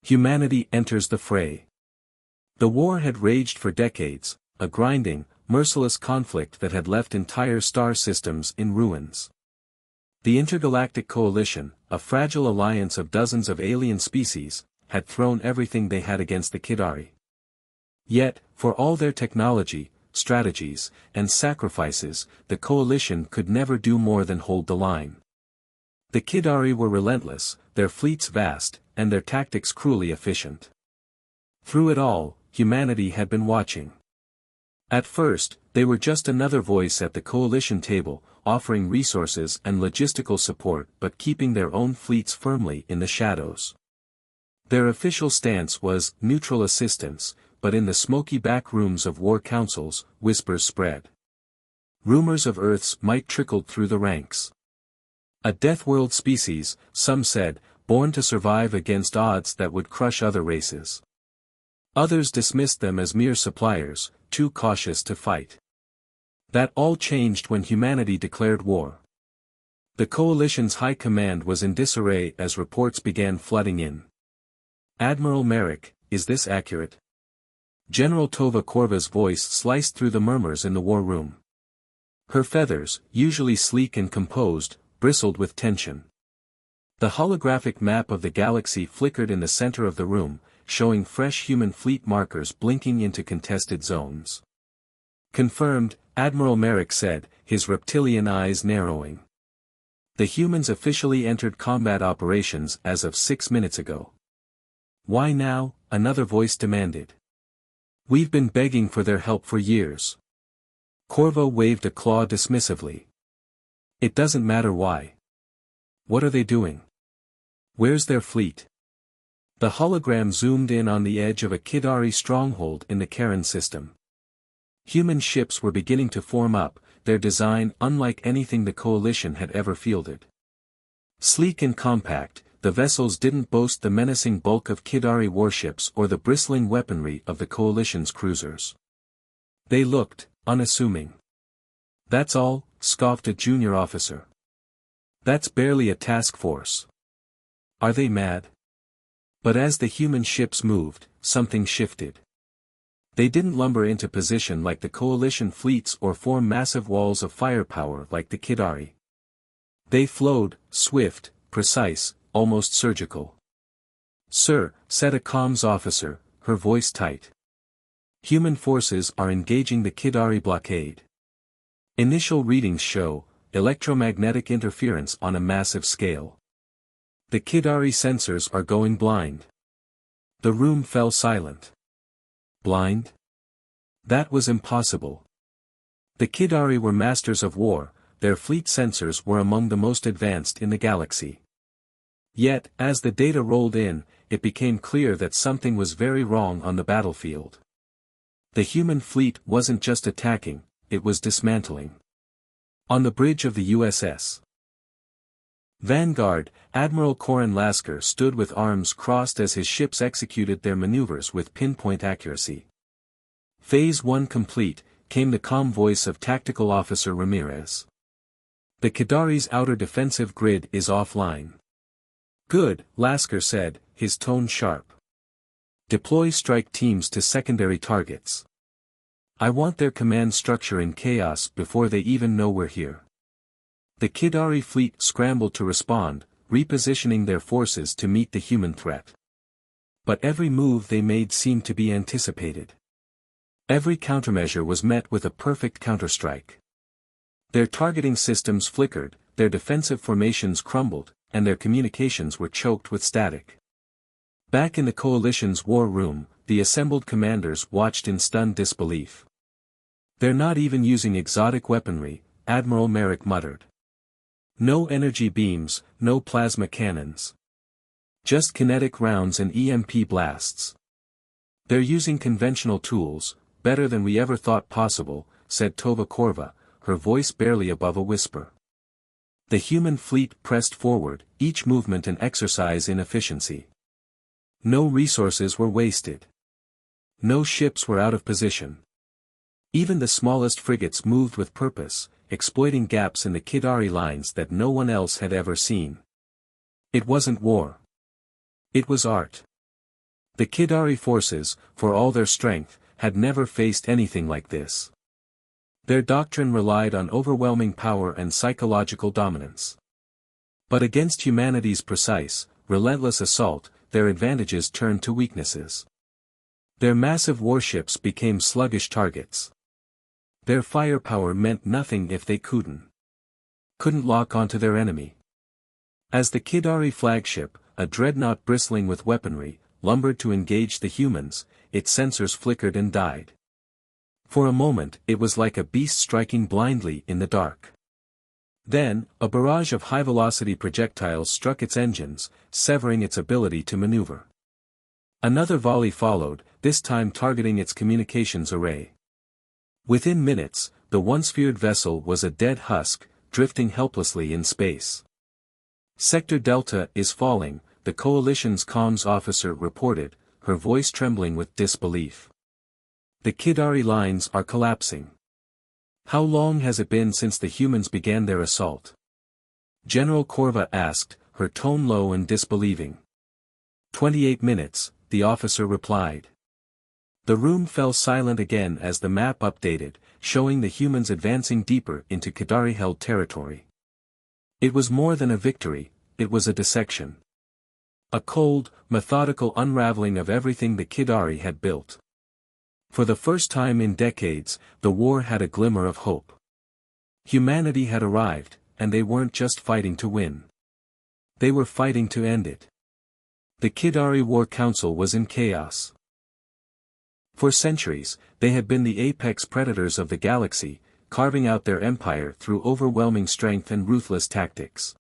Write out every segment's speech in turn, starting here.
Humanity enters the fray. The war had raged for decades, a grinding, merciless conflict that had left entire star systems in ruins. The Intergalactic Coalition, a fragile alliance of dozens of alien species, had thrown everything they had against the Kidari. Yet, for all their technology, strategies, and sacrifices, the Coalition could never do more than hold the line. The Kidari were relentless, their fleets vast, and their tactics cruelly efficient. Through it all, humanity had been watching. At first, they were just another voice at the Coalition table, offering resources and logistical support but keeping their own fleets firmly in the shadows. Their official stance was neutral assistance, but in the smoky back rooms of war councils, whispers spread. Rumors of Earth's might trickled through the ranks. A death-world species, some said, born to survive against odds that would crush other races. Others dismissed them as mere suppliers, too cautious to fight. That all changed when humanity declared war. The Coalition's high command was in disarray as reports began flooding in. Admiral Merrick, is this accurate? General Tova Korva's voice sliced through the murmurs in the war room. Her feathers, usually sleek and composed, bristled with tension. The holographic map of the galaxy flickered in the center of the room, showing fresh human fleet markers blinking into contested zones. Confirmed, Admiral Merrick said, his reptilian eyes narrowing. The humans officially entered combat operations as of 6 minutes ago. Why now? Another voice demanded. We've been begging for their help for years. Korva waved a claw dismissively. It doesn't matter why. What are they doing? Where's their fleet? The hologram zoomed in on the edge of a Kidari stronghold in the Karen system. Human ships were beginning to form up, their design unlike anything the Coalition had ever fielded. Sleek and compact, the vessels didn't boast the menacing bulk of Kidari warships or the bristling weaponry of the Coalition's cruisers. They looked unassuming. That's all, scoffed a junior officer. That's barely a task force. Are they mad? But as the human ships moved, something shifted. They didn't lumber into position like the Coalition fleets or form massive walls of firepower like the Kidari. They flowed, swift, precise, almost surgical. Sir, said a comms officer, her voice tight. Human forces are engaging the Kidari blockade. Initial readings show electromagnetic interference on a massive scale. The Kidari sensors are going blind. The room fell silent. Blind? That was impossible. The Kidari were masters of war, their fleet sensors were among the most advanced in the galaxy. Yet, as the data rolled in, it became clear that something was very wrong on the battlefield. The human fleet wasn't just attacking, it was dismantling. On the bridge of the USS Vanguard, Admiral Corin Lasker stood with arms crossed as his ships executed their maneuvers with pinpoint accuracy. Phase 1 complete, came the calm voice of Tactical Officer Ramirez. The Kidari's outer defensive grid is offline. Good, Lasker said, his tone sharp. Deploy strike teams to secondary targets. I want their command structure in chaos before they even know we're here. The Kidari fleet scrambled to respond, repositioning their forces to meet the human threat. But every move they made seemed to be anticipated. Every countermeasure was met with a perfect counterstrike. Their targeting systems flickered, their defensive formations crumbled, and their communications were choked with static. Back in the Coalition's war room, the assembled commanders watched in stunned disbelief. They're not even using exotic weaponry, Admiral Merrick muttered. No energy beams, no plasma cannons. Just kinetic rounds and EMP blasts. They're using conventional tools, better than we ever thought possible, said Tova Korva, her voice barely above a whisper. The human fleet pressed forward, each movement an exercise in efficiency. No resources were wasted. No ships were out of position. Even the smallest frigates moved with purpose, exploiting gaps in the Kidari lines that no one else had ever seen. It wasn't war. It was art. The Kidari forces, for all their strength, had never faced anything like this. Their doctrine relied on overwhelming power and psychological dominance. But against humanity's precise, relentless assault, their advantages turned to weaknesses. Their massive warships became sluggish targets. Their firepower meant nothing if they couldn't lock onto their enemy. As the Kidari flagship, a dreadnought bristling with weaponry, lumbered to engage the humans, its sensors flickered and died. For a moment it was like a beast striking blindly in the dark. Then, a barrage of high-velocity projectiles struck its engines, severing its ability to maneuver. Another volley followed, this time targeting its communications array. Within minutes, the once feared vessel was a dead husk, drifting helplessly in space. Sector Delta is falling, the Coalition's comms officer reported, her voice trembling with disbelief. The Kidari lines are collapsing. How long has it been since the humans began their assault? General Korva asked, her tone low and disbelieving. 28 minutes, the officer replied. The room fell silent again as the map updated, showing the humans advancing deeper into Kidari-held territory. It was more than a victory, it was a dissection. A cold, methodical unraveling of everything the Kidari had built. For the first time in decades, the war had a glimmer of hope. Humanity had arrived, and they weren't just fighting to win. They were fighting to end it. The Kidari War Council was in chaos. For centuries, they had been the apex predators of the galaxy, carving out their empire through overwhelming strength and ruthless tactics.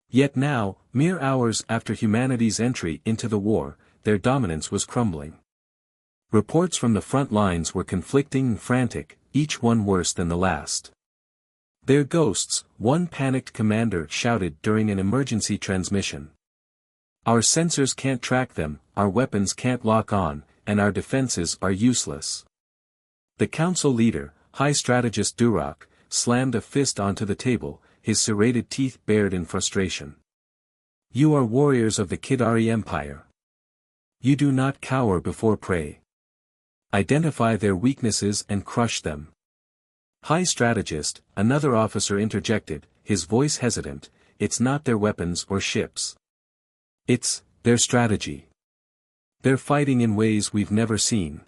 Yet now, mere hours after humanity's entry into the war, their dominance was crumbling. Reports from the front lines were conflicting and frantic, each one worse than the last. "They're ghosts," one panicked commander shouted during an emergency transmission. "Our sensors can't track them, our weapons can't lock on, and our defenses are useless." The council leader, High Strategist Durak, slammed a fist onto the table, his serrated teeth bared in frustration. "You are warriors of the Kidari Empire. You do not cower before prey. Identify their weaknesses and crush them." High Strategist, another officer interjected, his voice hesitant, "It's not their weapons or ships. It's their strategy. They're fighting in ways we've never seen.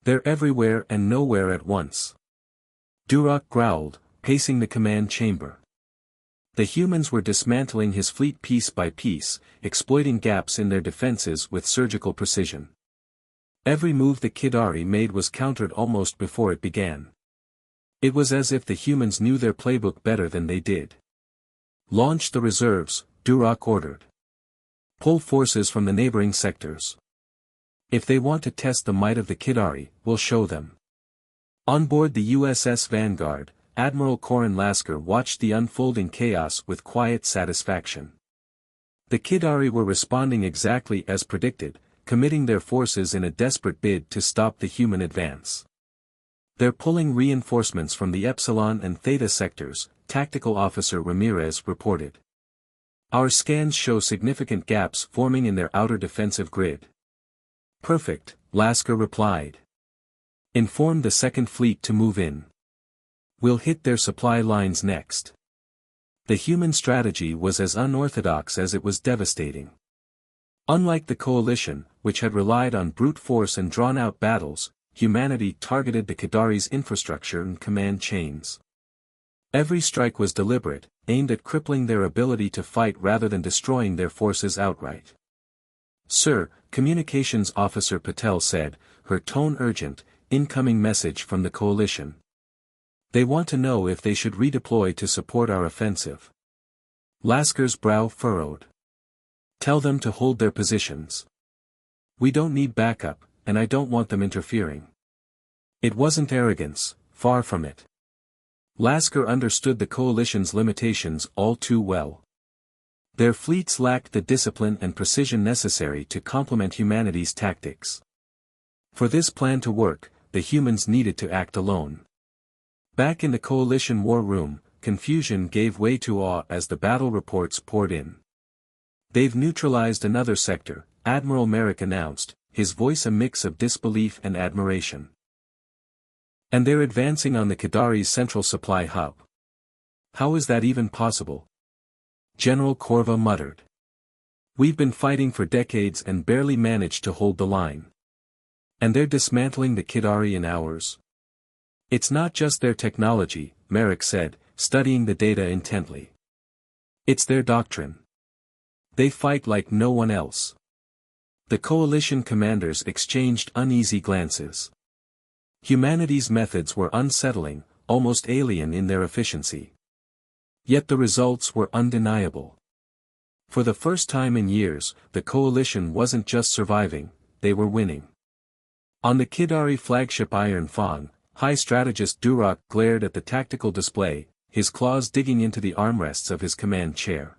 They're everywhere and nowhere at once." Durak growled, pacing the command chamber. The humans were dismantling his fleet piece by piece, exploiting gaps in their defenses with surgical precision. Every move the Kidari made was countered almost before it began. It was as if the humans knew their playbook better than they did. "Launch the reserves," Durak ordered. "Pull forces from the neighboring sectors. If they want to test the might of the Kidari, we'll show them." On board the USS Vanguard, Admiral Corin Lasker watched the unfolding chaos with quiet satisfaction. The Kidari were responding exactly as predicted, committing their forces in a desperate bid to stop the human advance. "They're pulling reinforcements from the Epsilon and Theta sectors," Tactical Officer Ramirez reported. "Our scans show significant gaps forming in their outer defensive grid." "Perfect," Lasker replied. "Inform the Second Fleet to move in. We'll hit their supply lines next." The human strategy was as unorthodox as it was devastating. Unlike the Coalition, which had relied on brute force and drawn-out battles, humanity targeted the Kidari's infrastructure and command chains. Every strike was deliberate, aimed at crippling their ability to fight rather than destroying their forces outright. "Sir," Communications Officer Patel said, her tone urgent, "incoming message from the Coalition. They want to know if they should redeploy to support our offensive." Lasker's brow furrowed. "Tell them to hold their positions. We don't need backup, and I don't want them interfering." It wasn't arrogance, far from it. Lasker understood the Coalition's limitations all too well. Their fleets lacked the discipline and precision necessary to complement humanity's tactics. For this plan to work, the humans needed to act alone. Back in the Coalition war room, confusion gave way to awe as the battle reports poured in. "They've neutralized another sector," Admiral Merrick announced, his voice a mix of disbelief and admiration. And they're advancing on the Kidari's central supply hub. How is that even possible? General Korva muttered. We've been fighting for decades and barely managed to hold the line. And they're dismantling the Kidari in hours. It's not just their technology, Merrick said, studying the data intently. It's their doctrine. They fight like no one else. The coalition commanders exchanged uneasy glances. Humanity's methods were unsettling, almost alien in their efficiency. Yet the results were undeniable. For the first time in years, the coalition wasn't just surviving, they were winning. On the Kidari flagship Iron Fawn, High Strategist Durak glared at the tactical display, his claws digging into the armrests of his command chair.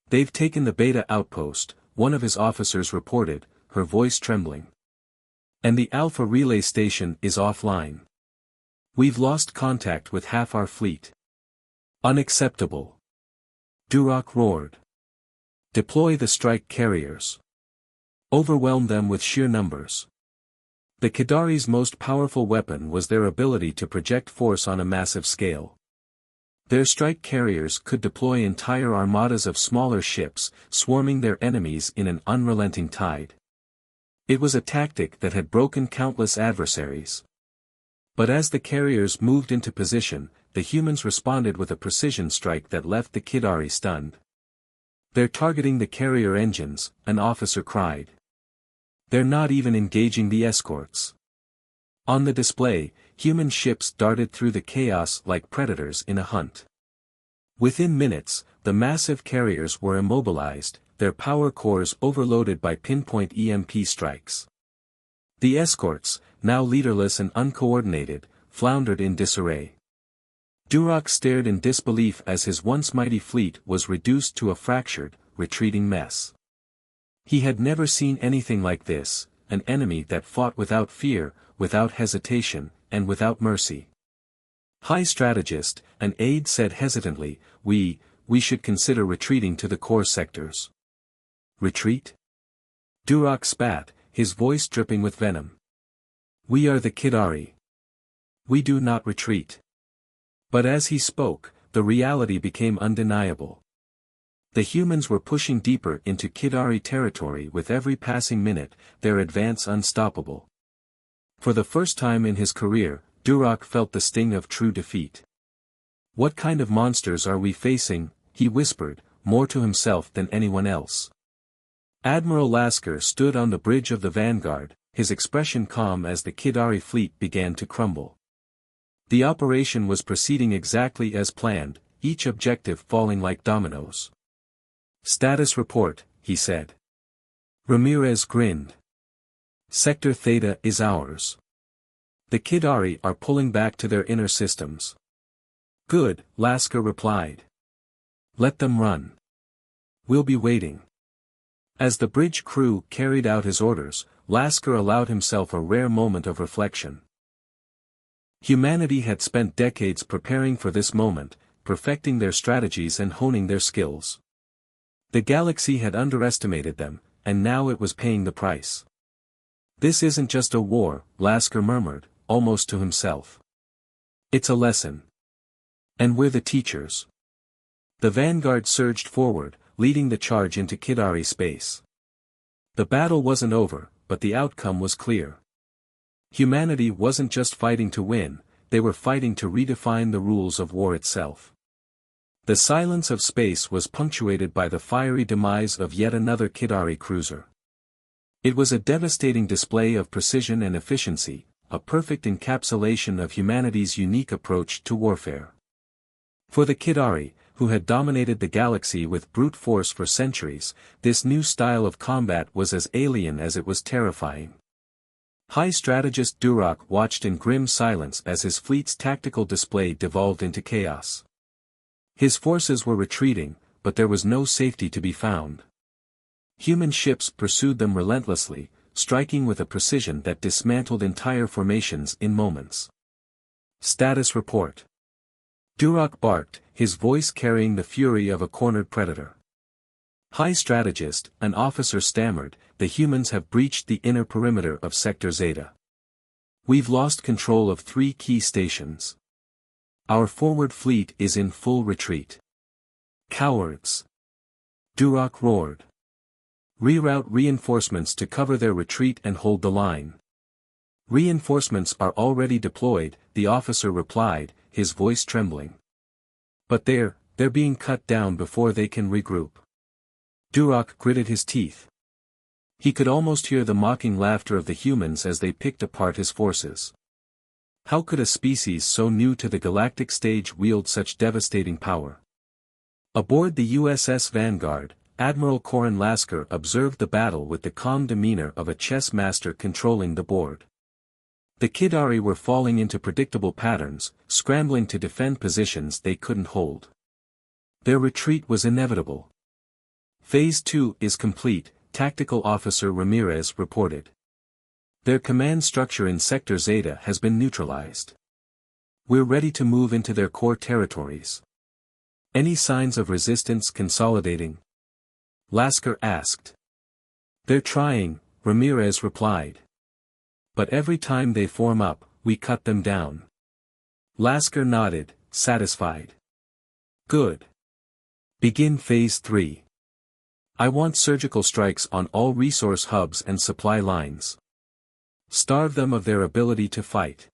They've taken the Beta outpost, one of his officers reported, her voice trembling. And the Alpha relay station is offline. We've lost contact with half our fleet. Unacceptable. Durak roared. Deploy the strike carriers. Overwhelm them with sheer numbers. The Kidari's most powerful weapon was their ability to project force on a massive scale. Their strike carriers could deploy entire armadas of smaller ships, swarming their enemies in an unrelenting tide. It was a tactic that had broken countless adversaries. But as the carriers moved into position, the humans responded with a precision strike that left the Kidari stunned. They're targeting the carrier engines, an officer cried. They're not even engaging the escorts. On the display, human ships darted through the chaos like predators in a hunt. Within minutes, the massive carriers were immobilized, their power cores overloaded by pinpoint EMP strikes. The escorts, now leaderless and uncoordinated, floundered in disarray. Durak stared in disbelief as his once mighty fleet was reduced to a fractured, retreating mess. He had never seen anything like this, an enemy that fought without fear, without hesitation, and without mercy. High Strategist, an aide said hesitantly, we should consider retreating to the core sectors. Retreat? Durak spat, his voice dripping with venom. We are the Kidari. We do not retreat. But as he spoke, the reality became undeniable. The humans were pushing deeper into Kidari territory with every passing minute, their advance unstoppable. For the first time in his career, Durak felt the sting of true defeat. What kind of monsters are we facing? He whispered, more to himself than anyone else. Admiral Lasker stood on the bridge of the Vanguard, his expression calm as the Kidari fleet began to crumble. The operation was proceeding exactly as planned, each objective falling like dominoes. Status report, he said. Ramirez grinned. Sector Theta is ours. The Kidari are pulling back to their inner systems. Good, Lasker replied. Let them run. We'll be waiting. As the bridge crew carried out his orders, Lasker allowed himself a rare moment of reflection. Humanity had spent decades preparing for this moment, perfecting their strategies and honing their skills. The galaxy had underestimated them, and now it was paying the price. This isn't just a war, Lasker murmured, almost to himself. It's a lesson. And we're the teachers. The Vanguard surged forward, leading the charge into Kidari space. The battle wasn't over, but the outcome was clear. Humanity wasn't just fighting to win, they were fighting to redefine the rules of war itself. The silence of space was punctuated by the fiery demise of yet another Kidari cruiser. It was a devastating display of precision and efficiency, a perfect encapsulation of humanity's unique approach to warfare. For the Kidari, who had dominated the galaxy with brute force for centuries, this new style of combat was as alien as it was terrifying. High Strategist Durak watched in grim silence as his fleet's tactical display devolved into chaos. His forces were retreating, but there was no safety to be found. Human ships pursued them relentlessly, striking with a precision that dismantled entire formations in moments. Status report. Durak barked, his voice carrying the fury of a cornered predator. High strategist, an officer stammered, the humans have breached the inner perimeter of Sector Zeta. We've lost control of 3 key stations. Our forward fleet is in full retreat. Cowards! Duroc roared. Reroute reinforcements to cover their retreat and hold the line. Reinforcements are already deployed, the officer replied, his voice trembling. But they're being cut down before they can regroup. Duroc gritted his teeth. He could almost hear the mocking laughter of the humans as they picked apart his forces. How could a species so new to the galactic stage wield such devastating power? Aboard the USS Vanguard, Admiral Corin Lasker observed the battle with the calm demeanor of a chess master controlling the board. The Kidari were falling into predictable patterns, scrambling to defend positions they couldn't hold. Their retreat was inevitable. Phase 2 is complete, Tactical Officer Ramirez reported. Their command structure in Sector Zeta has been neutralized. We're ready to move into their core territories. Any signs of resistance consolidating? Lasker asked. They're trying, Ramirez replied. But every time they form up, we cut them down. Lasker nodded, satisfied. Good. Begin Phase 3. I want surgical strikes on all resource hubs and supply lines. Starve them of their ability to fight.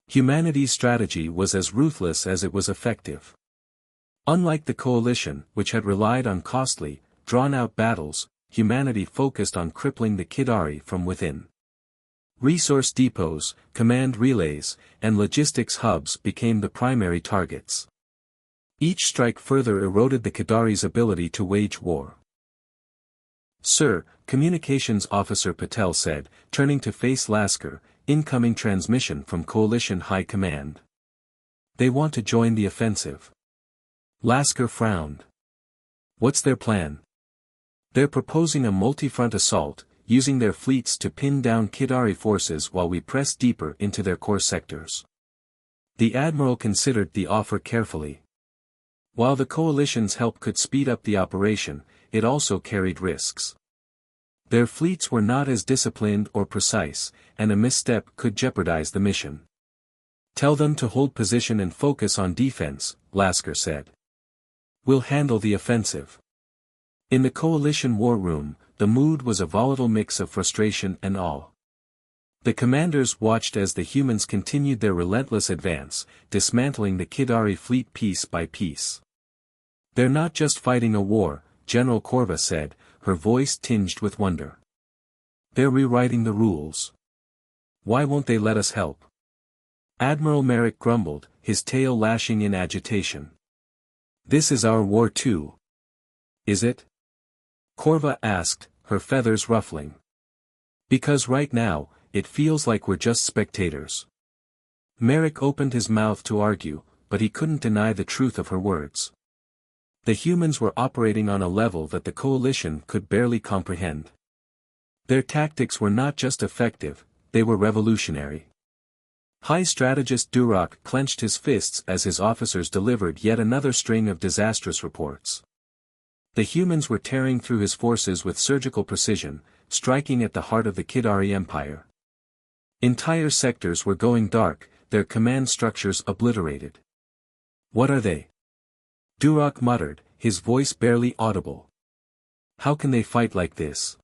Humanity's strategy was as ruthless as it was effective. Unlike the Coalition, which had relied on costly, drawn-out battles, humanity focused on crippling the Kidari from within. Resource depots, command relays, and logistics hubs became the primary targets. Each strike further eroded the Kidari's ability to wage war. Sir, Communications Officer Patel said, turning to face Lasker, incoming transmission from Coalition High Command. They want to join the offensive. Lasker frowned. What's their plan? They're proposing a multi-front assault, using their fleets to pin down Kidari forces while we press deeper into their core sectors. The Admiral considered the offer carefully. While the Coalition's help could speed up the operation, it also carried risks. Their fleets were not as disciplined or precise, and a misstep could jeopardize the mission. Tell them to hold position and focus on defense, Lasker said. We'll handle the offensive. In the Coalition war room, the mood was a volatile mix of frustration and awe. The commanders watched as the humans continued their relentless advance, dismantling the Kidari fleet piece by piece. They're not just fighting a war, General Corva said, her voice tinged with wonder. They're rewriting the rules. Why won't they let us help? Admiral Merrick grumbled, his tail lashing in agitation. This is our war too. Is it? Corva asked, her feathers ruffling. Because right now, it feels like we're just spectators. Merrick opened his mouth to argue, but he couldn't deny the truth of her words. The humans were operating on a level that the Coalition could barely comprehend. Their tactics were not just effective, they were revolutionary. High strategist Duroc clenched his fists as his officers delivered yet another string of disastrous reports. The humans were tearing through his forces with surgical precision, striking at the heart of the Kidari Empire. Entire sectors were going dark, their command structures obliterated. What are they? Duroc muttered, his voice barely audible. How can they fight like this?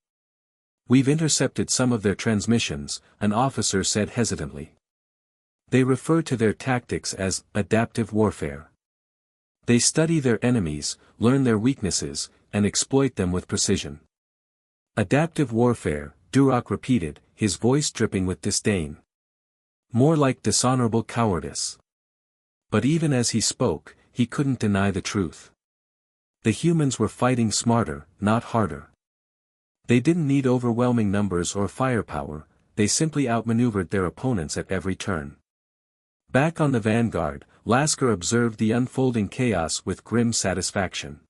We've intercepted some of their transmissions, an officer said hesitantly. They refer to their tactics as adaptive warfare. They study their enemies, learn their weaknesses, and exploit them with precision. Adaptive warfare, Duroc repeated, his voice dripping with disdain. More like dishonorable cowardice. But even as he spoke, he couldn't deny the truth. The humans were fighting smarter, not harder. They didn't need overwhelming numbers or firepower, they simply outmaneuvered their opponents at every turn. Back on the Vanguard, Lasker observed the unfolding chaos with grim satisfaction.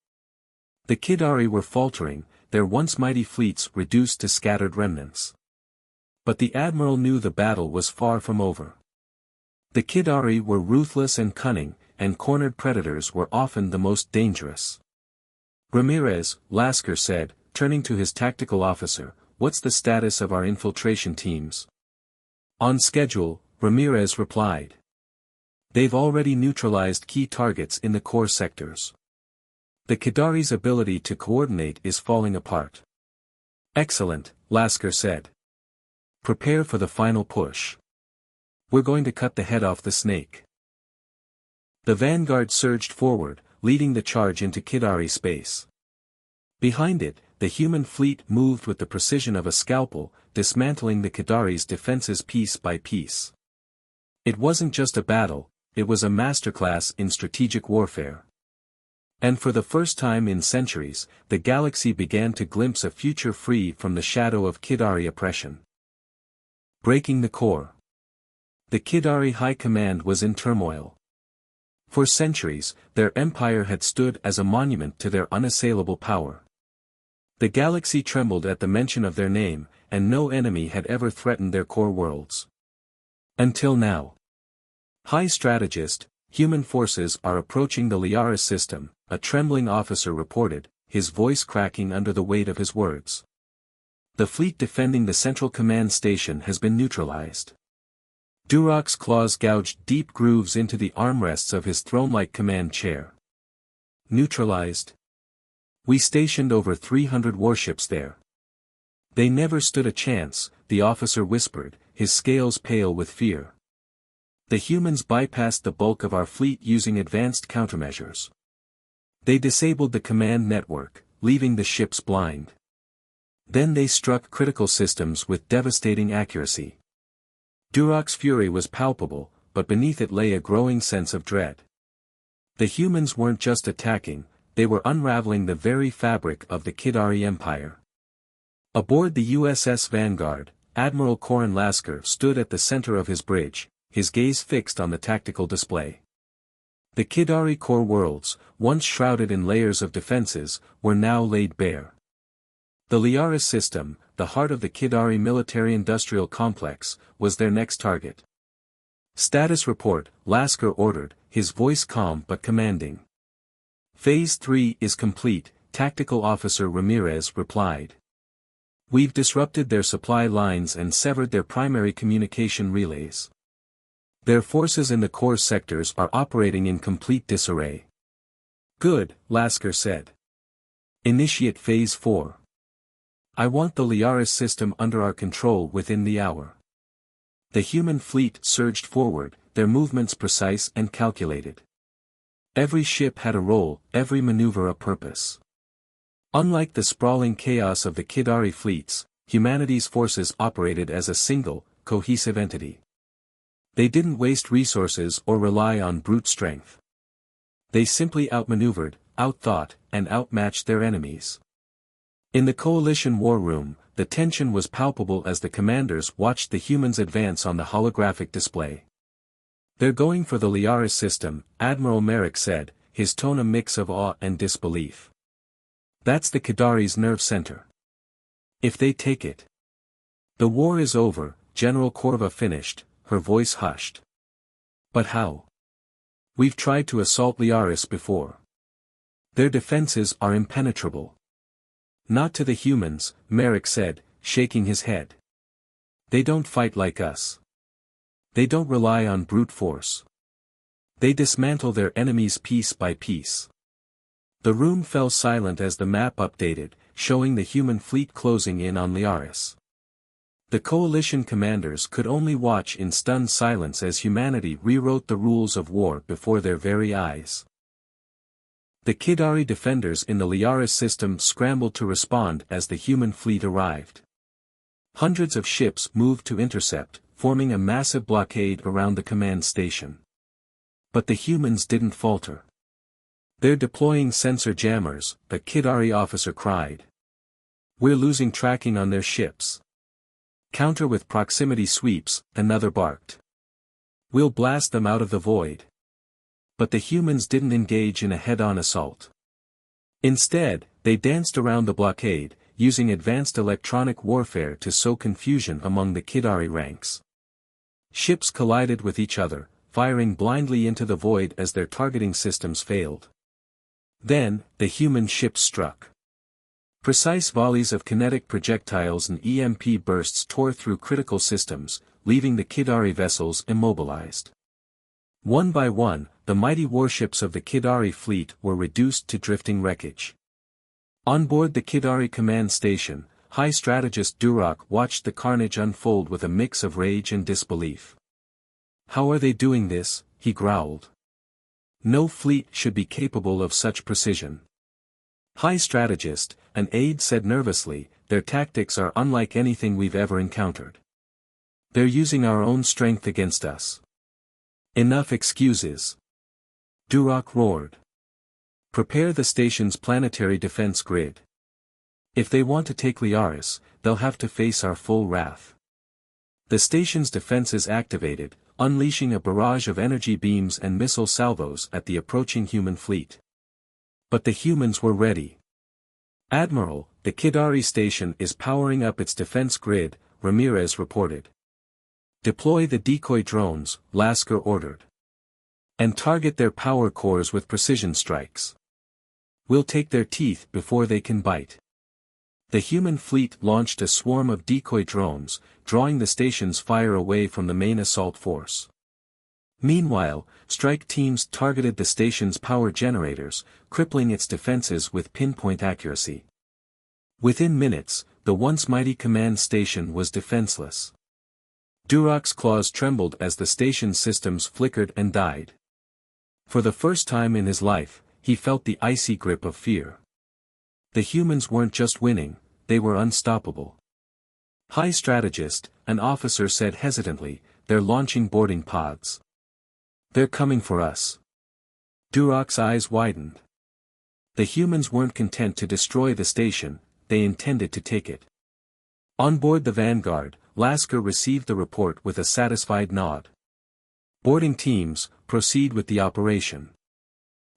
The Kidari were faltering, their once mighty fleets reduced to scattered remnants. But the Admiral knew the battle was far from over. The Kidari were ruthless and cunning, and cornered predators were often the most dangerous. Ramirez, Lasker said, turning to his tactical officer, "What's the status of our infiltration teams?" "On schedule," Ramirez replied. "They've already neutralized key targets in the core sectors. The Kidari's ability to coordinate is falling apart." "Excellent," Lasker said. "Prepare for the final push. We're going to cut the head off the snake." The vanguard surged forward, leading the charge into Kidari space. Behind it, the human fleet moved with the precision of a scalpel, dismantling the Kidari's defenses piece by piece. It wasn't just a battle, it was a masterclass in strategic warfare. And for the first time in centuries, the galaxy began to glimpse a future free from the shadow of Kidari oppression. Breaking the core. The Kidari High Command was in turmoil. For centuries, their empire had stood as a monument to their unassailable power. The galaxy trembled at the mention of their name, and no enemy had ever threatened their core worlds. Until now. "High strategist, human forces are approaching the Liaris system," a trembling officer reported, his voice cracking under the weight of his words. "The fleet defending the central command station has been neutralized." Durok's claws gouged deep grooves into the armrests of his throne-like command chair. "Neutralized? We stationed over 300 warships there." "They never stood a chance," the officer whispered, his scales pale with fear. "The humans bypassed the bulk of our fleet using advanced countermeasures. They disabled the command network, leaving the ships blind. Then they struck critical systems with devastating accuracy." Durok's fury was palpable, but beneath it lay a growing sense of dread. The humans weren't just attacking, they were unraveling the very fabric of the Kidari Empire. Aboard the USS Vanguard, Admiral Corin Lasker stood at the center of his bridge, his gaze fixed on the tactical display. The Kidari core worlds, once shrouded in layers of defenses, were now laid bare. The Liaris system, the heart of the Kidari military-industrial complex, was their next target. "Status report," Lasker ordered, his voice calm but commanding. "Phase 3 is complete," Tactical Officer Ramirez replied. "We've disrupted their supply lines and severed their primary communication relays. Their forces in the core sectors are operating in complete disarray." "Good," Lasker said. "Initiate Phase 4. I want the Liaris system under our control within the hour." The human fleet surged forward, their movements precise and calculated. Every ship had a role, every maneuver a purpose. Unlike the sprawling chaos of the Kidari fleets, humanity's forces operated as a single, cohesive entity. They didn't waste resources or rely on brute strength. They simply outmaneuvered, outthought, and outmatched their enemies. In the coalition war room, the tension was palpable as the commanders watched the humans advance on the holographic display. "They're going for the Liaris system," Admiral Merrick said, his tone a mix of awe and disbelief. "That's the Kidari's nerve center. If they take it, the war is over," General Corva finished, her voice hushed. "But how? We've tried to assault Liaris before. Their defenses are impenetrable." "Not to the humans," Merrick said, shaking his head. "They don't fight like us. They don't rely on brute force. They dismantle their enemies piece by piece." The room fell silent as the map updated, showing the human fleet closing in on Liaris. The coalition commanders could only watch in stunned silence as humanity rewrote the rules of war before their very eyes. The Kidari defenders in the Liaris system scrambled to respond as the human fleet arrived. Hundreds of ships moved to intercept, forming a massive blockade around the command station. But the humans didn't falter. "They're deploying sensor jammers," a Kidari officer cried. "We're losing tracking on their ships." "Counter with proximity sweeps," another barked. "We'll blast them out of the void." But the humans didn't engage in a head-on assault. Instead, they danced around the blockade, using advanced electronic warfare to sow confusion among the Kidari ranks. Ships collided with each other, firing blindly into the void as their targeting systems failed. Then, the human ships struck. Precise volleys of kinetic projectiles and EMP bursts tore through critical systems, leaving the Kidari vessels immobilized. One by one, the mighty warships of the Kidari fleet were reduced to drifting wreckage. On board the Kidari command station, High Strategist Durak watched the carnage unfold with a mix of rage and disbelief. "How are they doing this?" he growled. "No fleet should be capable of such precision." "High Strategist," an aide said nervously, "their tactics are unlike anything we've ever encountered. They're using our own strength against us." "Enough excuses!" Durak roared. "Prepare the station's planetary defense grid. If they want to take Liaris, they'll have to face our full wrath." The station's defenses activated, unleashing a barrage of energy beams and missile salvos at the approaching human fleet. But the humans were ready. "Admiral, the Kidari station is powering up its defense grid," Ramirez reported. "Deploy the decoy drones," Lasker ordered. "And target their power cores with precision strikes. We'll take their teeth before they can bite." The human fleet launched a swarm of decoy drones, drawing the station's fire away from the main assault force. Meanwhile, strike teams targeted the station's power generators, crippling its defenses with pinpoint accuracy. Within minutes, the once mighty command station was defenseless. Durak's claws trembled as the station's systems flickered and died. For the first time in his life, he felt the icy grip of fear. The humans weren't just winning, they were unstoppable. "High Strategist," an officer said hesitantly, "they're launching boarding pods. They're coming for us." Durak's eyes widened. The humans weren't content to destroy the station, they intended to take it. On board the Vanguard, Lasker received the report with a satisfied nod. "Boarding teams, proceed with the operation.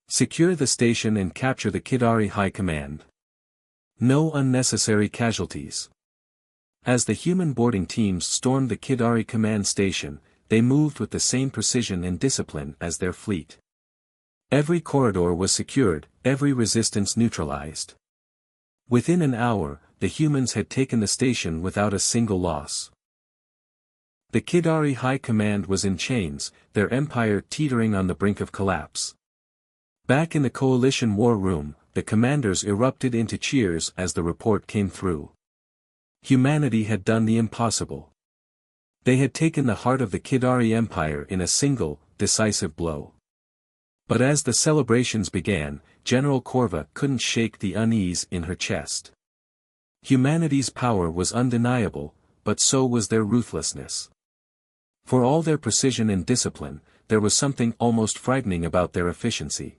Secure the station and capture the Kidari High Command. No unnecessary casualties." As the human boarding teams stormed the Kidari command station, they moved with the same precision and discipline as their fleet. Every corridor was secured, every resistance neutralized. Within an hour, the humans had taken the station without a single loss. The Kidari High Command was in chains, their empire teetering on the brink of collapse. Back in the Coalition war room, the commanders erupted into cheers as the report came through. Humanity had done the impossible. They had taken the heart of the Kidari Empire in a single, decisive blow. But as the celebrations began, General Korva couldn't shake the unease in her chest. Humanity's power was undeniable, but so was their ruthlessness. For all their precision and discipline, there was something almost frightening about their efficiency.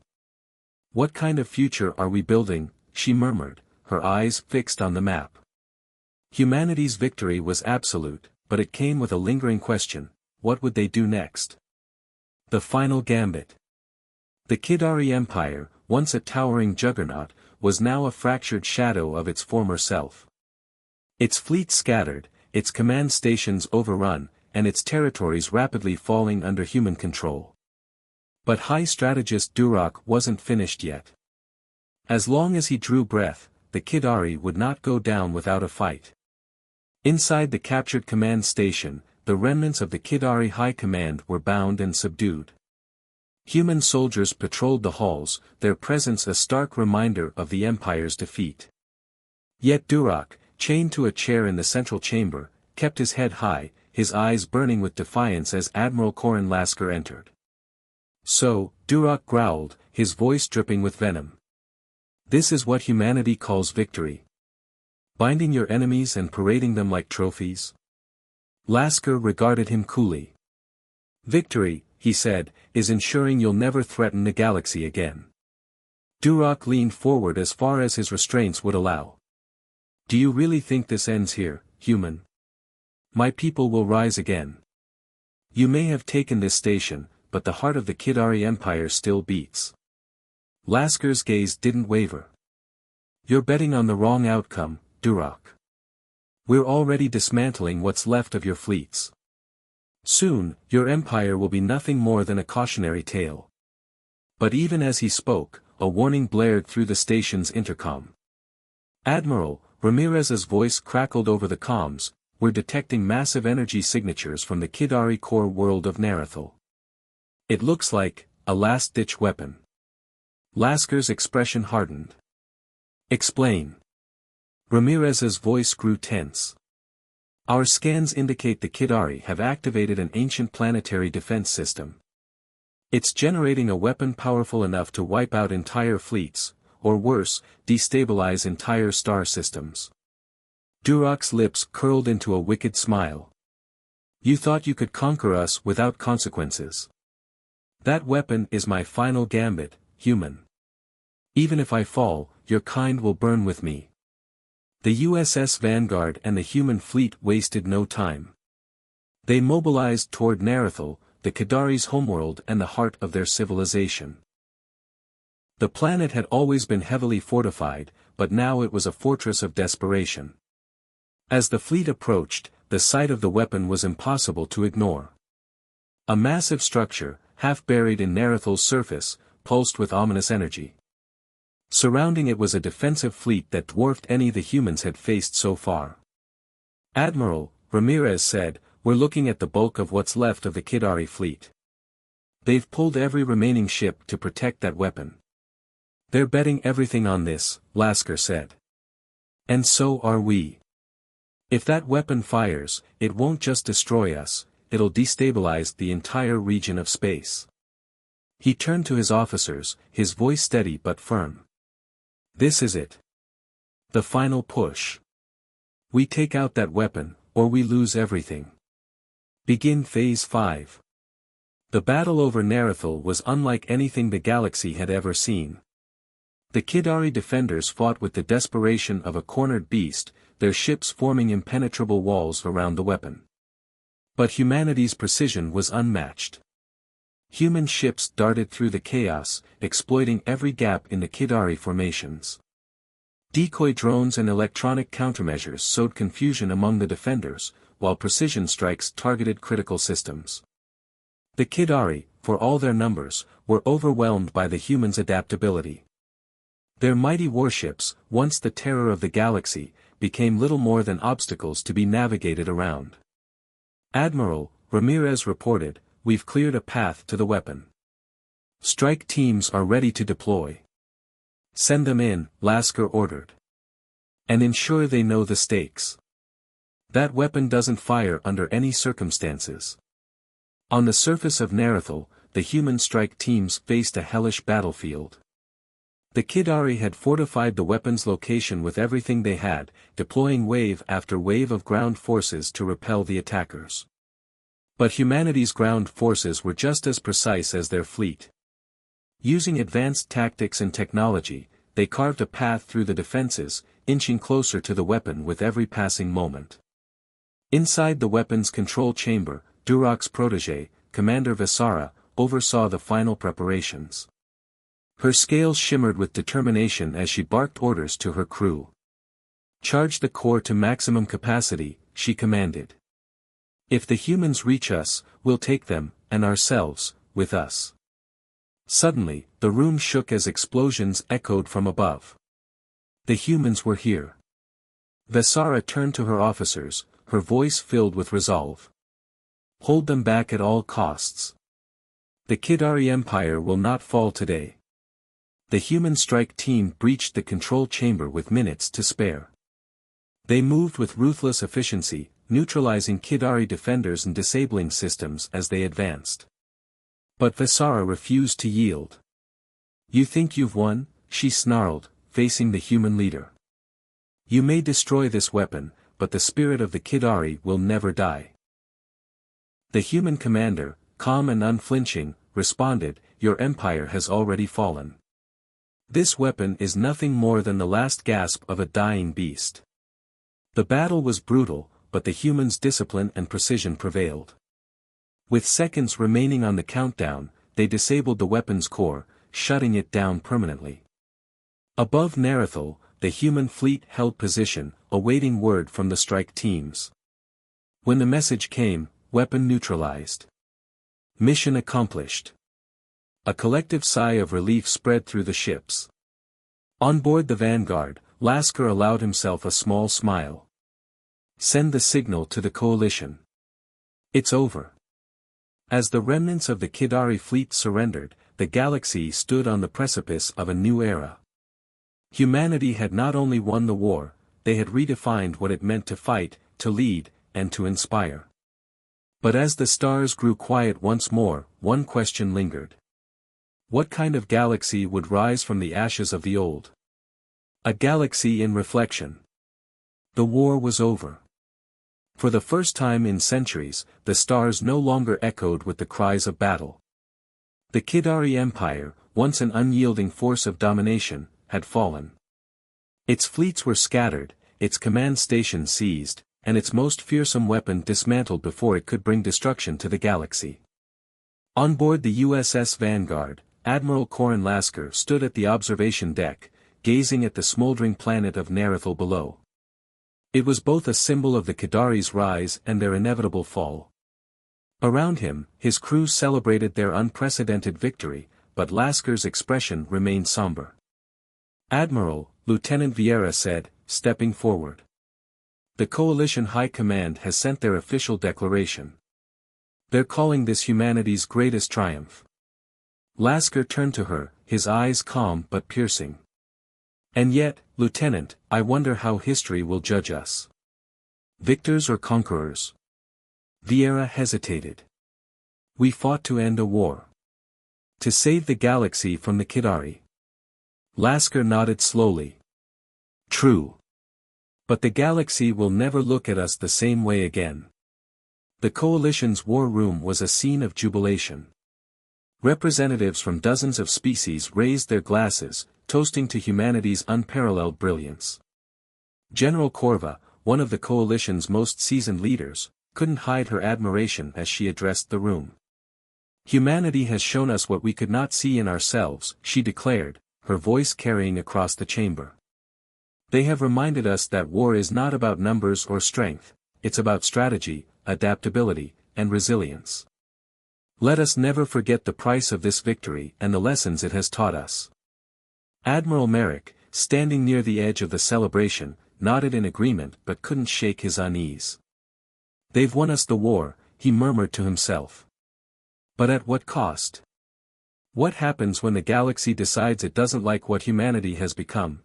"What kind of future are we building?" she murmured, her eyes fixed on the map. Humanity's victory was absolute, but it came with a lingering question: what would they do next? The final gambit. The Kidari Empire, once a towering juggernaut, was now a fractured shadow of its former self. Its fleet scattered, its command stations overrun, and its territories rapidly falling under human control. But High Strategist Durak wasn't finished yet. As long as he drew breath, the Kidari would not go down without a fight. Inside the captured command station, the remnants of the Kidari High Command were bound and subdued. Human soldiers patrolled the halls, their presence a stark reminder of the Empire's defeat. Yet Durak, chained to a chair in the central chamber, kept his head high, his eyes burning with defiance as Admiral Korin Lasker entered. "So," Durak growled, his voice dripping with venom. "This is what humanity calls victory? Binding your enemies and parading them like trophies?" Lasker regarded him coolly. "Victory," he said, "is ensuring you'll never threaten the galaxy again." Durak leaned forward as far as his restraints would allow. "Do you really think this ends here, human? My people will rise again. You may have taken this station, but the heart of the Kidari Empire still beats." Lasker's gaze didn't waver. "You're betting on the wrong outcome, Durak. We're already dismantling what's left of your fleets. Soon, your empire will be nothing more than a cautionary tale." But even as he spoke, a warning blared through the station's intercom. "Admiral," Ramirez's voice crackled over the comms, "we're detecting massive energy signatures from the Kidari core world of Narethel. It looks like a last-ditch weapon." Lasker's expression hardened. "Explain." Ramirez's voice grew tense. "Our scans indicate the Kidari have activated an ancient planetary defense system. It's generating a weapon powerful enough to wipe out entire fleets, or worse, destabilize entire star systems." Durok's lips curled into a wicked smile. "You thought you could conquer us without consequences. That weapon is my final gambit, human. Even if I fall, your kind will burn with me." The USS Vanguard and the human fleet wasted no time. They mobilized toward Narethel, the Kidari's homeworld and the heart of their civilization. The planet had always been heavily fortified, but now it was a fortress of desperation. As the fleet approached, the sight of the weapon was impossible to ignore. A massive structure, half buried in Narethel's surface, pulsed with ominous energy. Surrounding it was a defensive fleet that dwarfed any the humans had faced so far. "Admiral," Ramirez said, "we're looking at the bulk of what's left of the Kidari fleet. They've pulled every remaining ship to protect that weapon." "They're betting everything on this," Lasker said. "And so are we. If that weapon fires, it won't just destroy us, it'll destabilize the entire region of space." He turned to his officers, his voice steady but firm. "This is it. The final push. We take out that weapon, or we lose everything. Begin Phase 5. The battle over Narethel was unlike anything the galaxy had ever seen. The Kidari defenders fought with the desperation of a cornered beast, their ships forming impenetrable walls around the weapon. But humanity's precision was unmatched. Human ships darted through the chaos, exploiting every gap in the Kidari formations. Decoy drones and electronic countermeasures sowed confusion among the defenders, while precision strikes targeted critical systems. The Kidari, for all their numbers, were overwhelmed by the humans' adaptability. Their mighty warships, once the terror of the galaxy, became little more than obstacles to be navigated around. "Admiral," Ramirez reported, "we've cleared a path to the weapon. Strike teams are ready to deploy." "Send them in," Lasker ordered. "And ensure they know the stakes. That weapon doesn't fire under any circumstances." On the surface of Narethel, the human strike teams faced a hellish battlefield. The Kidari had fortified the weapon's location with everything they had, deploying wave after wave of ground forces to repel the attackers. But humanity's ground forces were just as precise as their fleet. Using advanced tactics and technology, they carved a path through the defenses, inching closer to the weapon with every passing moment. Inside the weapon's control chamber, Durok's protégé, Commander Visara, oversaw the final preparations. Her scales shimmered with determination as she barked orders to her crew. "Charge the core to maximum capacity," she commanded. "If the humans reach us, we'll take them, and ourselves, with us." Suddenly, the room shook as explosions echoed from above. The humans were here. Visara turned to her officers, her voice filled with resolve. "Hold them back at all costs. The Kidari Empire will not fall today." The human strike team breached the control chamber with minutes to spare. They moved with ruthless efficiency, neutralizing Kidari defenders and disabling systems as they advanced. But Visara refused to yield. "You think you've won?" she snarled, facing the human leader. "You may destroy this weapon, but the spirit of the Kidari will never die." The human commander, calm and unflinching, responded, "Your empire has already fallen. This weapon is nothing more than the last gasp of a dying beast." The battle was brutal, but the humans' discipline and precision prevailed. With seconds remaining on the countdown, they disabled the weapon's core, shutting it down permanently. Above Narethel, the human fleet held position, awaiting word from the strike teams. When the message came, "Weapon neutralized. Mission accomplished." A collective sigh of relief spread through the ships. On board the Vanguard, Lasker allowed himself a small smile. Send the signal to the coalition. It's over. As the remnants of the Kidari fleet surrendered, the galaxy stood on the precipice of a new era. Humanity had not only won the war, they had redefined what it meant to fight, to lead, and to inspire. But as the stars grew quiet once more, one question lingered. What kind of galaxy would rise from the ashes of the old? A galaxy in reflection. The war was over. For the first time in centuries, the stars no longer echoed with the cries of battle. The Kidari Empire, once an unyielding force of domination, had fallen. Its fleets were scattered, its command stations seized, and its most fearsome weapon dismantled before it could bring destruction to the galaxy. On board the USS Vanguard, Admiral Corin Lasker stood at the observation deck, gazing at the smoldering planet of Nerithal below. It was both a symbol of the Kidari's rise and their inevitable fall. Around him, his crew celebrated their unprecedented victory, but Lasker's expression remained somber. "Admiral," Lieutenant Vieira said, stepping forward. "The Coalition High Command has sent their official declaration. They're calling this humanity's greatest triumph." Lasker turned to her, his eyes calm but piercing. "And yet, Lieutenant, I wonder how history will judge us. Victors or conquerors?" Vieira hesitated. "We fought to end a war. To save the galaxy from the Kidari." Lasker nodded slowly. "True. But the galaxy will never look at us the same way again." The Coalition's war room was a scene of jubilation. Representatives from dozens of species raised their glasses, toasting to humanity's unparalleled brilliance. General Corva, one of the Coalition's most seasoned leaders, couldn't hide her admiration as she addressed the room. "Humanity has shown us what we could not see in ourselves," she declared, her voice carrying across the chamber. "They have reminded us that war is not about numbers or strength, it's about strategy, adaptability, and resilience. Let us never forget the price of this victory and the lessons it has taught us." Admiral Merrick, standing near the edge of the celebration, nodded in agreement but couldn't shake his unease. "They've won us the war," he murmured to himself. "But at what cost? What happens when the galaxy decides it doesn't like what humanity has become?"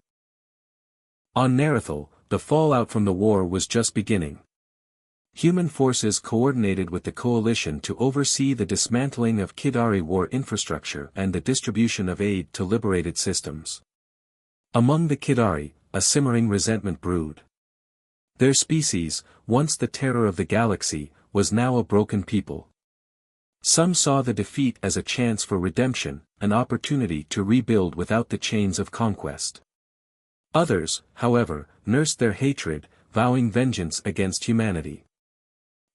On Nerithal, the fallout from the war was just beginning. Human forces coordinated with the Coalition to oversee the dismantling of Kidari war infrastructure and the distribution of aid to liberated systems. Among the Kidari, a simmering resentment brewed. Their species, once the terror of the galaxy, was now a broken people. Some saw the defeat as a chance for redemption, an opportunity to rebuild without the chains of conquest. Others, however, nursed their hatred, vowing vengeance against humanity.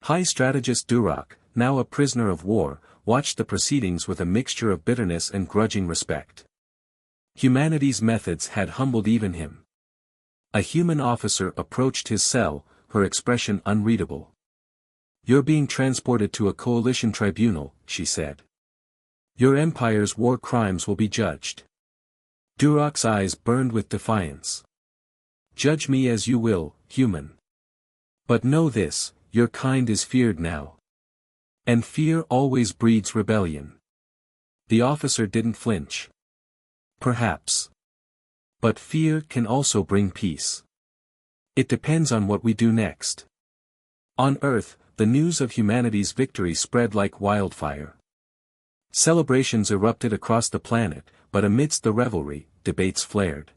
High strategist Durak, now a prisoner of war, watched the proceedings with a mixture of bitterness and grudging respect. Humanity's methods had humbled even him. A human officer approached his cell, her expression unreadable. "You're being transported to a Coalition tribunal," she said. "Your empire's war crimes will be judged." Durak's eyes burned with defiance. "Judge me as you will, human. But know this, your kind is feared now. And fear always breeds rebellion." The officer didn't flinch. "Perhaps. But fear can also bring peace. It depends on what we do next." On Earth, the news of humanity's victory spread like wildfire. Celebrations erupted across the planet, but amidst the revelry, debates flared.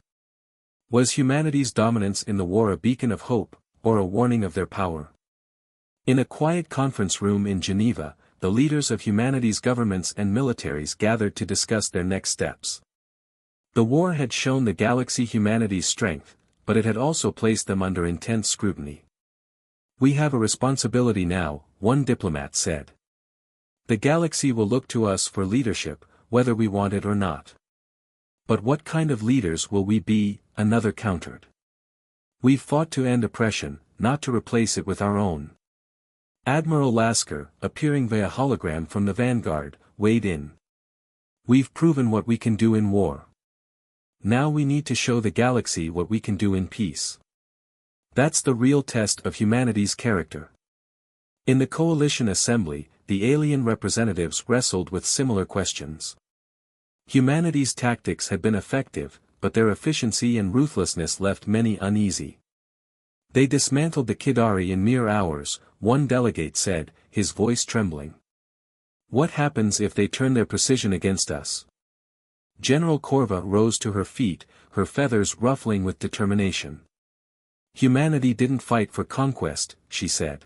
Was humanity's dominance in the war a beacon of hope, or a warning of their power? In a quiet conference room in Geneva, the leaders of humanity's governments and militaries gathered to discuss their next steps. The war had shown the galaxy humanity's strength, but it had also placed them under intense scrutiny. "We have a responsibility now," one diplomat said. "The galaxy will look to us for leadership, whether we want it or not." "But what kind of leaders will we be?" another countered. "We've fought to end oppression, not to replace it with our own." Admiral Lasker, appearing via hologram from the Vanguard, weighed in. We've proven what we can do in war. Now we need to show the galaxy what we can do in peace. That's the real test of humanity's character. In the Coalition Assembly, the alien representatives wrestled with similar questions. Humanity's tactics had been effective, but their efficiency and ruthlessness left many uneasy. They dismantled the Kidari in mere hours, one delegate said, his voice trembling. What happens if they turn their precision against us? General Corva rose to her feet, her feathers ruffling with determination. Humanity didn't fight for conquest, she said.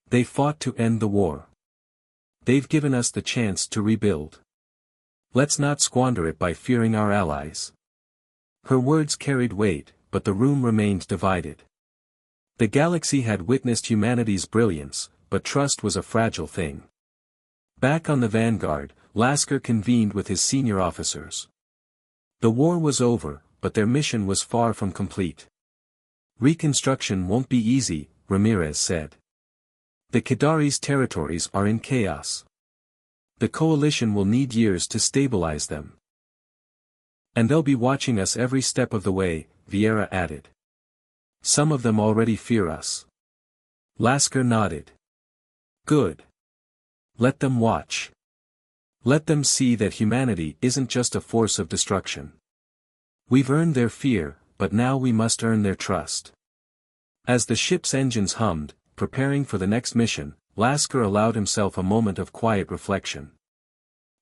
They fought to end the war. They've given us the chance to rebuild. Let's not squander it by fearing our allies. Her words carried weight, but the room remained divided. The galaxy had witnessed humanity's brilliance, but trust was a fragile thing. Back on the Vanguard, Lasker convened with his senior officers. The war was over, but their mission was far from complete. Reconstruction won't be easy, Ramirez said. The Kidari's territories are in chaos. The coalition will need years to stabilize them. And they'll be watching us every step of the way, Vieira added. Some of them already fear us. Lasker nodded. Good. Let them watch. Let them see that humanity isn't just a force of destruction. We've earned their fear, but now we must earn their trust. As the ship's engines hummed, preparing for the next mission, Lasker allowed himself a moment of quiet reflection.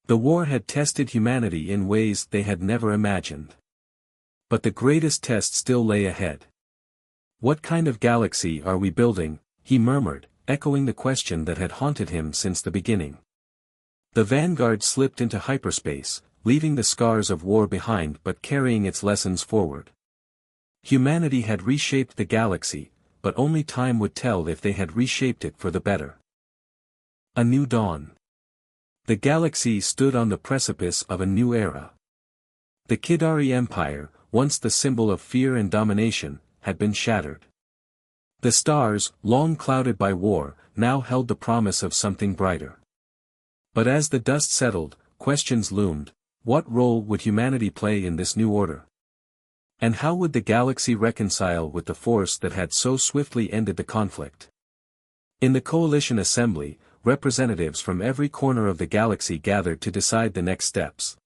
The war had tested humanity in ways they had never imagined. But the greatest test still lay ahead. What kind of galaxy are we building? He murmured, echoing the question that had haunted him since the beginning. The Vanguard slipped into hyperspace, leaving the scars of war behind but carrying its lessons forward. Humanity had reshaped the galaxy, but only time would tell if they had reshaped it for the better. A new dawn. The galaxy stood on the precipice of a new era. The Kidari Empire, once the symbol of fear and domination, had been shattered. The stars, long clouded by war, now held the promise of something brighter. But as the dust settled, questions loomed: what role would humanity play in this new order? And how would the galaxy reconcile with the force that had so swiftly ended the conflict? In the Coalition Assembly, representatives from every corner of the galaxy gathered to decide the next steps.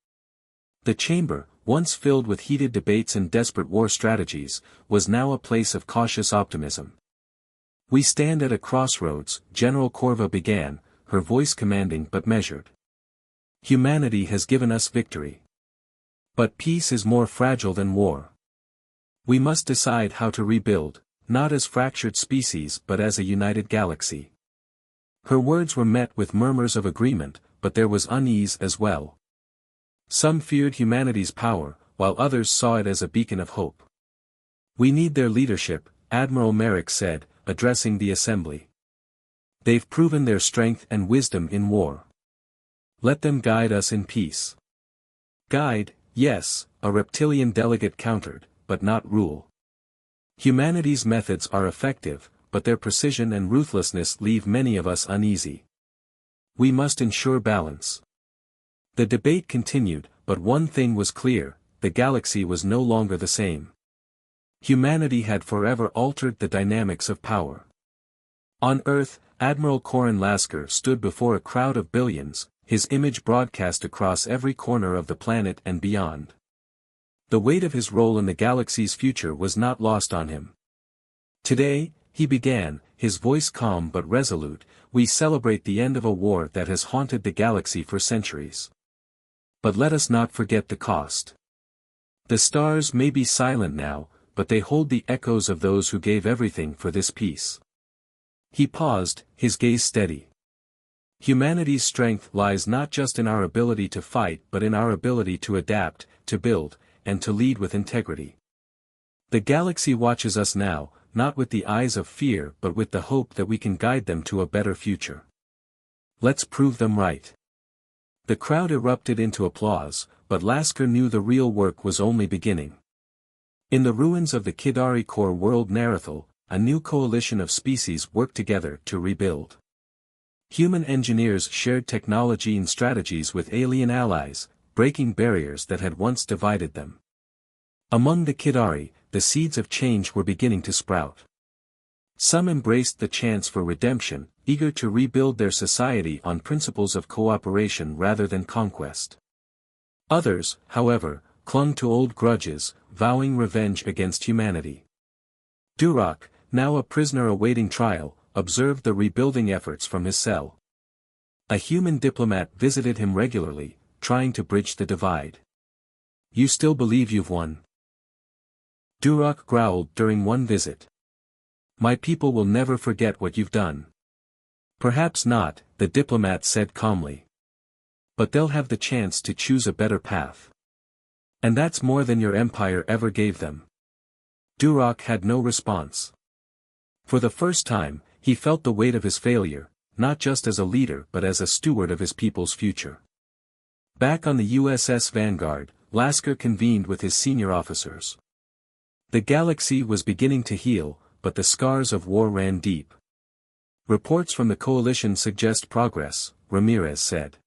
The chamber, once filled with heated debates and desperate war strategies, was now a place of cautious optimism. We stand at a crossroads, General Corva began, her voice commanding but measured. Humanity has given us victory. But peace is more fragile than war. We must decide how to rebuild, not as fractured species but as a united galaxy. Her words were met with murmurs of agreement, but there was unease as well. Some feared humanity's power, while others saw it as a beacon of hope. We need their leadership, Admiral Merrick said, addressing the assembly. They've proven their strength and wisdom in war. Let them guide us in peace. Guide, yes, a reptilian delegate countered, but not rule. Humanity's methods are effective, but their precision and ruthlessness leave many of us uneasy. We must ensure balance. The debate continued, but one thing was clear: the galaxy was no longer the same. Humanity had forever altered the dynamics of power. On Earth, Admiral Corin Lasker stood before a crowd of billions, his image broadcast across every corner of the planet and beyond. The weight of his role in the galaxy's future was not lost on him. Today, he began, his voice calm but resolute, we celebrate the end of a war that has haunted the galaxy for centuries. But let us not forget the cost. The stars may be silent now, but they hold the echoes of those who gave everything for this peace. He paused, his gaze steady. Humanity's strength lies not just in our ability to fight but in our ability to adapt, to build, and to lead with integrity. The galaxy watches us now, not with the eyes of fear but with the hope that we can guide them to a better future. Let's prove them right. The crowd erupted into applause, but Lasker knew the real work was only beginning. In the ruins of the Kidari core world Narithal, a new coalition of species worked together to rebuild. Human engineers shared technology and strategies with alien allies, breaking barriers that had once divided them. Among the Kidari, the seeds of change were beginning to sprout. Some embraced the chance for redemption, eager to rebuild their society on principles of cooperation rather than conquest. Others, however, clung to old grudges, vowing revenge against humanity. Durak, now a prisoner awaiting trial, observed the rebuilding efforts from his cell. A human diplomat visited him regularly, trying to bridge the divide. "You still believe you've won?" Durak growled during one visit. "My people will never forget what you've done." "Perhaps not," the diplomat said calmly. "But they'll have the chance to choose a better path. And that's more than your empire ever gave them." Durak had no response. For the first time, he felt the weight of his failure, not just as a leader but as a steward of his people's future. Back on the USS Vanguard, Lasker convened with his senior officers. The galaxy was beginning to heal, but the scars of war ran deep. "Reports from the coalition suggest progress," Ramirez said.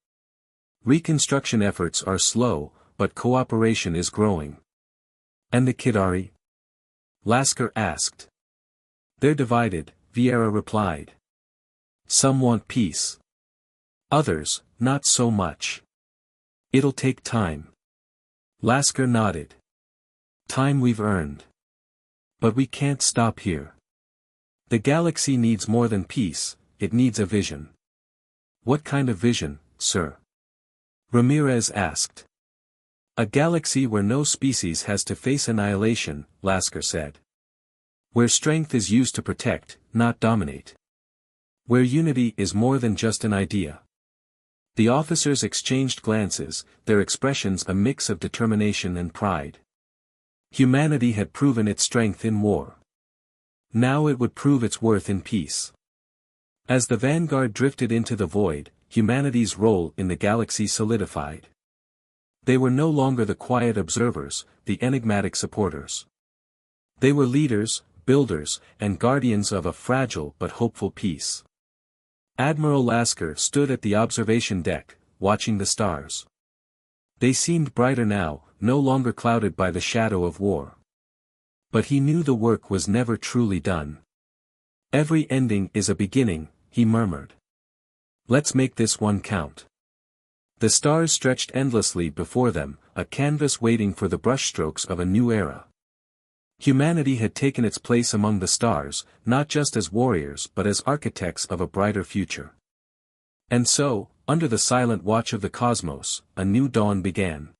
"Reconstruction efforts are slow, but cooperation is growing." "And the Kidari?" Lasker asked. "They're divided," Vieira replied. "Some want peace. Others, not so much. It'll take time." Lasker nodded. "Time we've earned. But we can't stop here. The galaxy needs more than peace, it needs a vision." "What kind of vision, sir?" Ramirez asked. "A galaxy where no species has to face annihilation," Lasker said. "Where strength is used to protect, not dominate. Where unity is more than just an idea." The officers exchanged glances, their expressions a mix of determination and pride. Humanity had proven its strength in war. Now it would prove its worth in peace. As the Vanguard drifted into the void, humanity's role in the galaxy solidified. They were no longer the quiet observers, the enigmatic supporters. They were leaders, builders, and guardians of a fragile but hopeful peace. Admiral Lasker stood at the observation deck, watching the stars. They seemed brighter now, no longer clouded by the shadow of war. But he knew the work was never truly done. "Every ending is a beginning," he murmured. "Let's make this one count." The stars stretched endlessly before them, a canvas waiting for the brushstrokes of a new era. Humanity had taken its place among the stars, not just as warriors but as architects of a brighter future. And so, under the silent watch of the cosmos, a new dawn began.